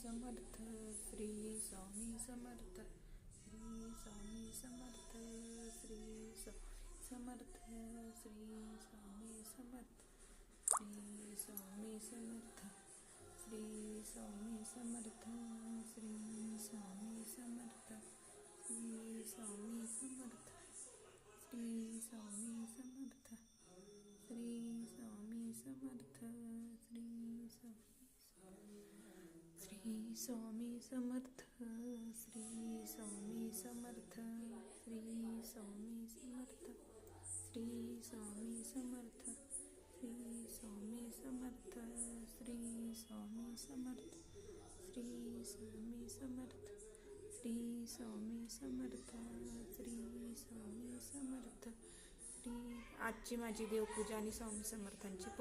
समर्थ, श्री स्वामी समर्थ, श्री स्वामी समर्थ, श्री स्वामी समर्थ, श्री स्वामी समर्थ, श्री स्वामी समर्थ, श्री स्वामी समर्थ, श्री स्वामी समर्थ, श्री स्वामी समर्थ, श्री स्वामी समर्थ, श्री स्वामी समर्थ, श्री स्वामी समर्थ, श्री स्वामी समर्थ, श्री स्वामी समर्थ, श्री स्वामी समर्थ, श्री स्वामी समर्थ, श्री स्वामी समर्थ, श्री स्वामी समर्थ, श्री स्वामी समर्थ, श्री स्वामी समर्थ, श्री आजची माझी देवपूजा आणि स्वामी समर्थांची